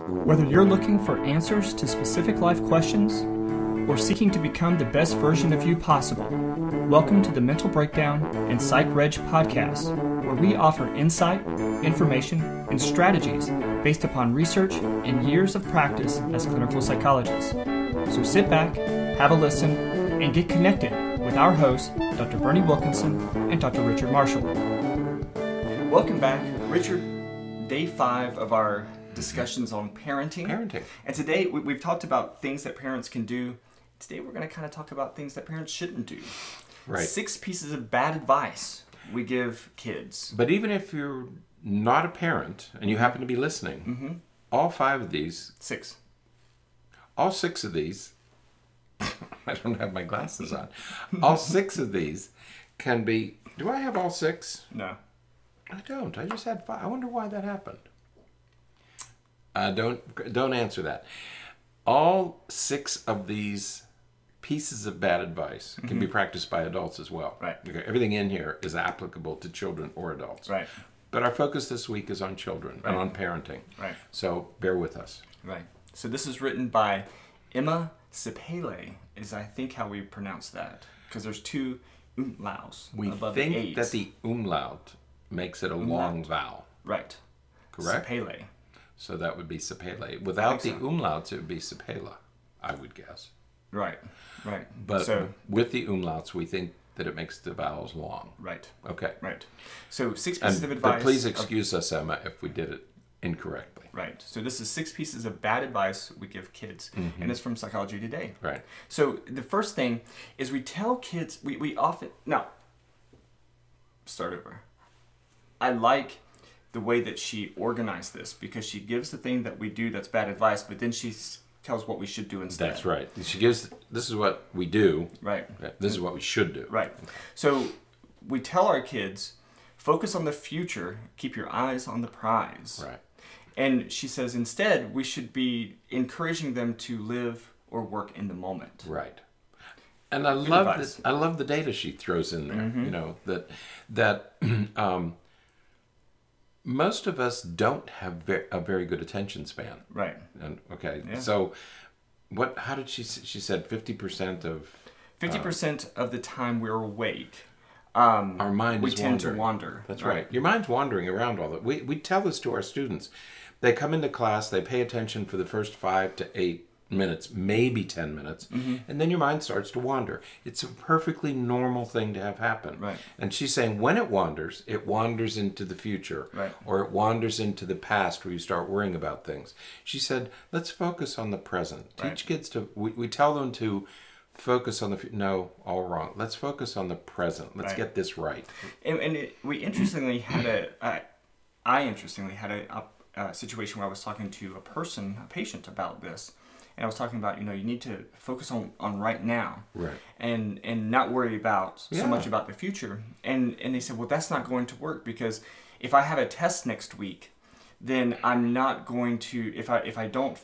Whether you're looking for answers to specific life questions or seeking to become the best version of you possible, welcome to the Mental Breakdown and Psychreg podcast, where we offer insight, information, and strategies based upon research and years of practice as clinical psychologists. So sit back, have a listen, and get connected with our hosts, Dr. Berney and Dr. Richard Marshall. Welcome back, Richard. Day 5 of our discussions on parenting. And today we've talked about things that parents can do. Today we're going to kind of talk about things that parents shouldn't do. Right. 6 pieces of bad advice we give kids. But even if you're not a parent and you happen to be listening, all 5 of these... 6. All 6 of these... I don't have my glasses on. All 6 of these can be... Do I have all 6? No. I don't. I just had 5. I wonder why that happened. Don't answer that. All 6 of these pieces of bad advice can be practiced by adults as well. Right. Okay, everything in here is applicable to children or adults. Right. But our focus this week is on children and on parenting. Right. So bear with us. Right. So this is written by Emma Sepele, is I think how we pronounce that, because there's 2 umlauts We above think the A's. that the umlaut makes it a long vowel. Right. Correct? Sepele. So that would be Sepele. Without the so. umlauts, it would be Sepela, I would guess. Right. Right. But so, with the umlauts, we think that it makes the vowels long. right. Okay. Right. So 6 pieces of advice. But please excuse us, Emma, if we did it incorrectly. Right. So this is 6 pieces of bad advice we give kids, and it's from Psychology Today. Right. So the first thing is we tell kids, we often, now, start over. I like the way that she organized this, because she gives the thing that we do that's bad advice, but then she tells what we should do instead. That's right. She gives, this is what we do. Right. This is what we should do. Right. So we tell our kids, focus on the future, keep your eyes on the prize. Right. And she says instead we should be encouraging them to live or work in the moment. Right. And I love the data she throws in there. You know, that most of us don't have a very good attention span. Right. And okay. Yeah. So how did she said 50% of 50% of the time we're awake, our mind we is tend wandering. to wander. That's right. Your mind's wandering around all that. We tell this to our students. They come into class, they pay attention for the first 5 to 8 minutes, maybe 10 minutes, and then your mind starts to wander. It's a perfectly normal thing to have happen. Right. And she's saying when it wanders into the future, Right. or it wanders into the past where you start worrying about things. She said, let's focus on the present. Right. Teach kids to, we tell them to focus on the future. No, all wrong. Let's focus on the present. Let's get this right. We interestingly had I interestingly had a situation where I was talking to a patient about this. And I was talking about, you need to focus on right now. Right. And not worry about so much about the future. And they said, well, that's not going to work, because if I have a test next week, then I'm not going to, if I don't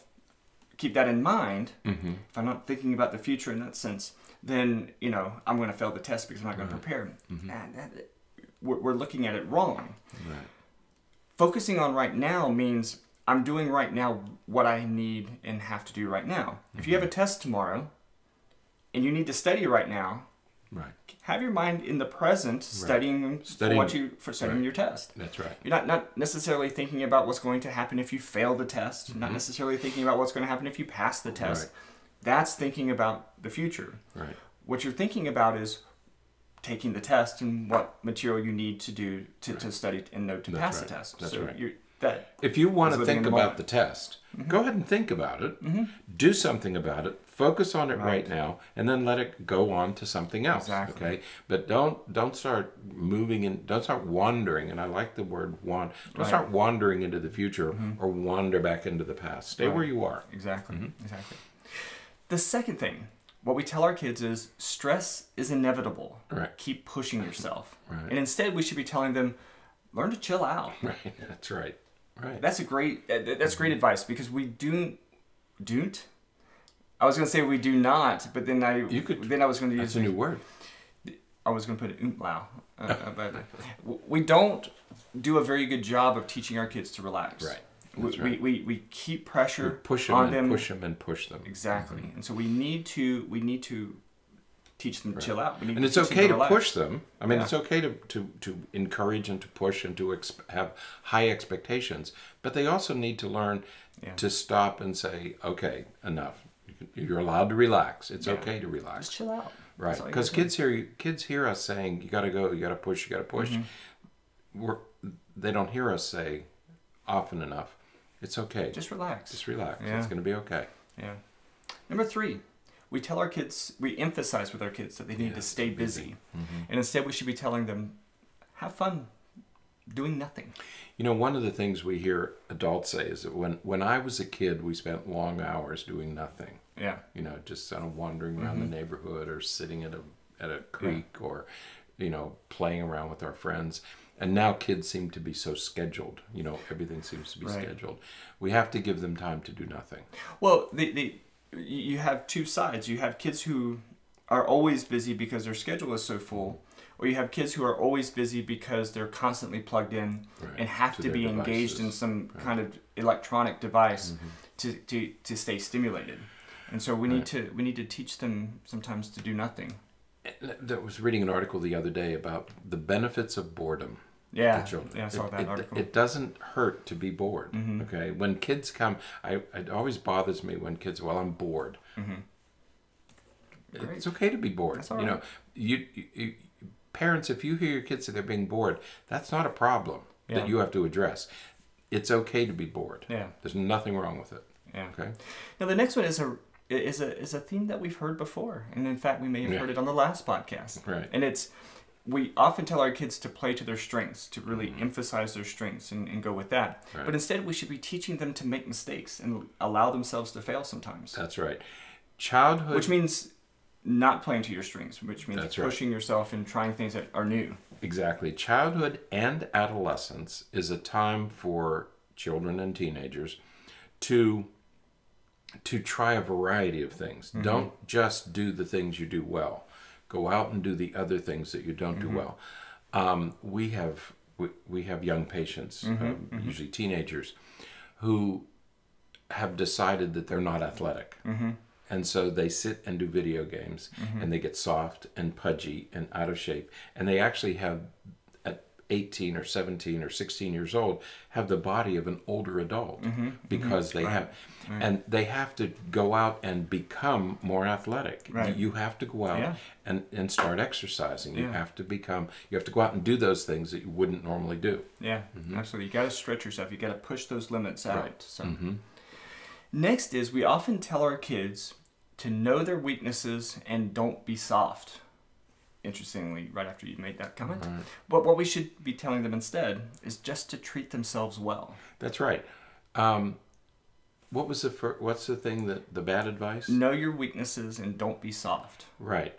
keep that in mind, if I'm not thinking about the future in that sense, then, I'm going to fail the test because I'm not going to prepare. And we're looking at it wrong. Right. Focusing on right now means I'm doing right now what I need and have to do right now. If you have a test tomorrow and you need to study right now, Right. have your mind in the present, studying for studying your test. That's right. You're not necessarily thinking about what's going to happen if you fail the test, not necessarily thinking about what's going to happen if you pass the test. Right. That's thinking about the future. Right. What you're thinking about is taking the test and what material you need to do to study and know to pass the test. That's so right. If you want to think about the test, go ahead and think about it. Do something about it. Focus on it right now, and then let it go on to something else. Exactly. Okay, but don't start moving and don't start wandering. And I like the word wander. Don't start wandering into the future or wander back into the past. Stay where you are. Exactly. Exactly. The second thing, what we tell our kids is stress is inevitable. Right. Keep pushing yourself. Right. And instead, we should be telling them, learn to chill out. Right. That's right. Right. That's great advice, because we don't. I was going to say we do not, but then I was going to use. That's a new word. I was going to put umlau. But we don't do a very good job of teaching our kids to relax. Right. We keep pressure push on them. Push them and push them. Exactly. And so we need to teach them to chill out. And it's okay to push them. I mean, Yeah. it's okay to encourage and to push and to have high expectations. But they also need to learn to stop and say, okay, enough. You're allowed to relax. It's okay to relax. Just chill out. Right. Because kids hear us saying, you got to go, you got to push, you got to push. They don't hear us say often enough, it's okay. Just relax. Just relax. Yeah. It's going to be okay. Yeah. Number 3, we tell our kids, we emphasize with our kids that they need to stay busy. And instead we should be telling them, have fun doing nothing. You know, one of the things we hear adults say is that when I was a kid, we spent long hours doing nothing. Yeah. You know, just kind of wandering around the neighborhood or sitting at a creek or, you know, playing around with our friends. And now kids seem to be so scheduled. You know, everything seems to be scheduled. We have to give them time to do nothing. Well, you have two sides. You have kids who are always busy because their schedule is so full, or you have kids who are always busy because they're constantly plugged in and have to be engaged in some kind of electronic device to stay stimulated. And so we need to teach them sometimes to do nothing. I was reading an article the other day about the benefits of boredom. Yeah, I saw that article. It doesn't hurt to be bored. Okay, when kids come, it always bothers me when kids. Well, I'm bored. It's okay to be bored. That's all right. right. You parents, if you hear your kids say they're being bored, that's not a problem that you have to address. It's okay to be bored. Yeah, there's nothing wrong with it. Yeah. Okay. Now the next one is a theme that we've heard before, and in fact we may have heard it on the last podcast. Right. And we often tell our kids to play to their strengths, to really emphasize their strengths and go with that. Right. But instead we should be teaching them to make mistakes and allow themselves to fail sometimes. That's right. Childhood, which means not playing to your strengths, which means pushing yourself and trying things that are new. Exactly. Childhood and adolescence is a time for children and teenagers to try a variety of things. Don't just do the things you do well. Go out and do the other things that you don't do well. We have young patients, usually teenagers, who have decided that they're not athletic. And so they sit and do video games, and they get soft and pudgy and out of shape. And they actually have, at 18 or 17 or 16 years old, have the body of an older adult because they have, and they have to go out and become more athletic. Right. You have to go out and start exercising. You have to go out and do those things that you wouldn't normally do. Yeah, absolutely. You got to stretch yourself. You got to push those limits out. Right. So. Next is we often tell our kids to know their weaknesses and don't be soft. Interestingly, right after you made that comment. Right. But what we should be telling them instead is just to treat themselves well. That's right. What's the thing that the bad advice? Know your weaknesses and don't be soft. Right.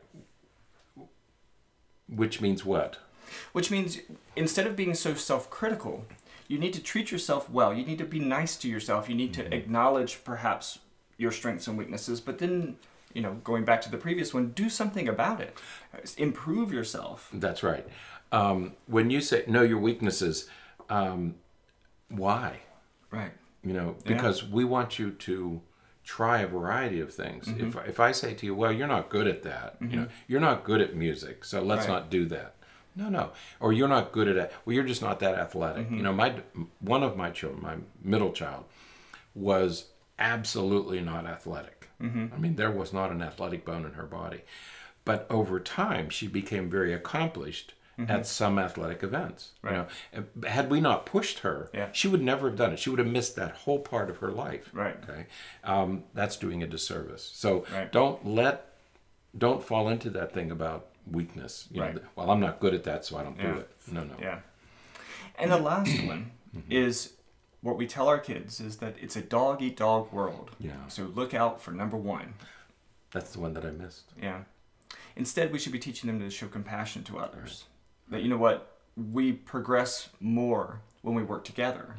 Which means what? Which means instead of being so self-critical, you need to treat yourself well. You need to be nice to yourself. You need to acknowledge perhaps your strengths and weaknesses, but then, going back to the previous one, do something about it. Improve yourself. That's right. When you say know your weaknesses, why? Right. Because we want you to try a variety of things. If I say to you, well, you're not good at that. You're not good at music, so let's not do that. No. Or you're not good at it. Well, you're just not that athletic. One of my children, my middle child, was absolutely not athletic. I mean, there was not an athletic bone in her body. But over time, she became very accomplished at some athletic events. Right. Had we not pushed her, she would never have done it. She would have missed that whole part of her life. Right. Okay. That's doing a disservice. So don't fall into that thing about weakness. Well, I'm not good at that, so I don't do it. No. Yeah. And the last one is what we tell our kids is that it's a dog-eat-dog world. Yeah. So look out for number 1. That's the one that I missed. Yeah. Instead, we should be teaching them to show compassion to others. That, you know what, we progress more when we work together.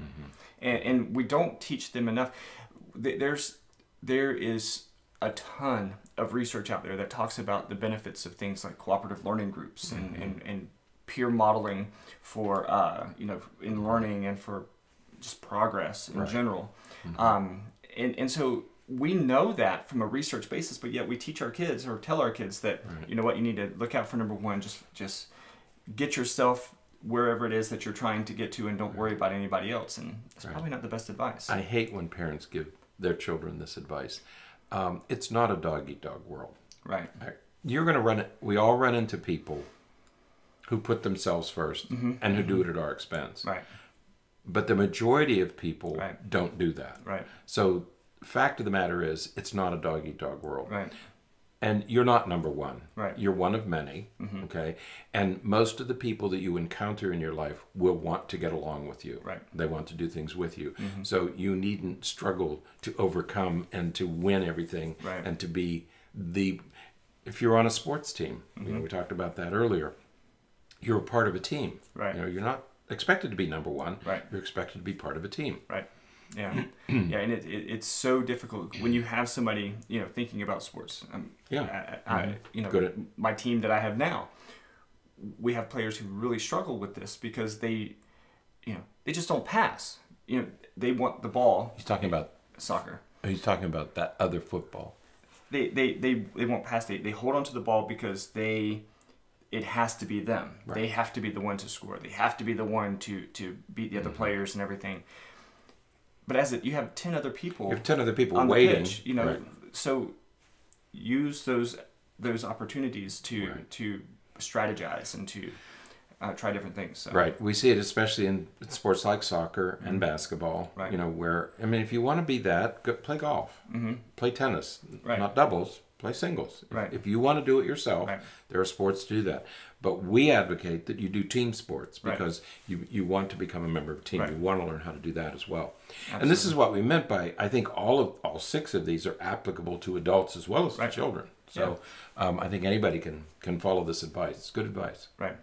And we don't teach them enough. There is a ton of research out there that talks about the benefits of things like cooperative learning groups and peer modeling for, in learning and for just progress in Right. general. Mm-hmm. And so we know that from a research basis, but yet we teach our kids or tell our kids that, Right. you know what, you need to look out for number one, just get yourself wherever it is that you're trying to get to and don't worry about anybody else. And it's Right. probably not the best advice. I hate when parents give their children this advice. It's not a dog-eat-dog world. Right. You're going to run it. We all run into people who put themselves first and who do it at our expense. Right. But the majority of people Right. don't do that. Right. So fact of the matter is, it's not a dog-eat-dog world. Right. And you're not number one. Right. You're one of many. Okay. And most of the people that you encounter in your life will want to get along with you. Right. They want to do things with you. So you needn't struggle to overcome and to win everything Right. and to be if you're on a sports team, you know, we talked about that earlier, you're a part of a team. Right. You know, you're not expected to be number one. Right. You're expected to be part of a team. Right. Yeah. Yeah. And it's so difficult when you have somebody, you know, thinking about sports. I you know, Good at- my team that I have now, we have players who really struggle with this because they, you know, they just don't pass. You know, they want the ball. He's talking about Soccer. that other football. They won't pass. They hold on to the ball because it has to be them. Right. They have to be the one to score. They have to be the one to beat the other players and everything. But you have 10 other people. You have 10 other people on the waiting. pitch, you know, Right. so use those opportunities to strategize and to try different things. So. Right. We see it especially in sports like soccer and basketball. Right. You know, where, I mean, if you want to be that, go play golf. Play tennis. Right. Not doubles. Play singles. Right. If you want to do it yourself, Right. there are sports to do that. But we advocate that you do team sports Right. because you want to become a member of a team. Right. You want to learn how to do that as well. Absolutely. And this is what we meant by, I think all 6 of these are applicable to adults as well as to Right. children. So I think anybody can follow this advice. It's good advice. Right.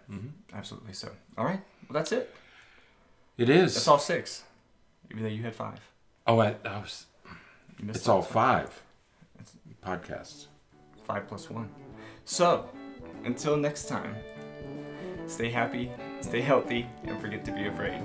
Absolutely so. All right. Well, that's it. It is. That's all 6, even though you had 5. Oh, You missed it's all that. 5 podcasts. 5 plus 1. So, until next time, stay happy, stay healthy, and forget to be afraid.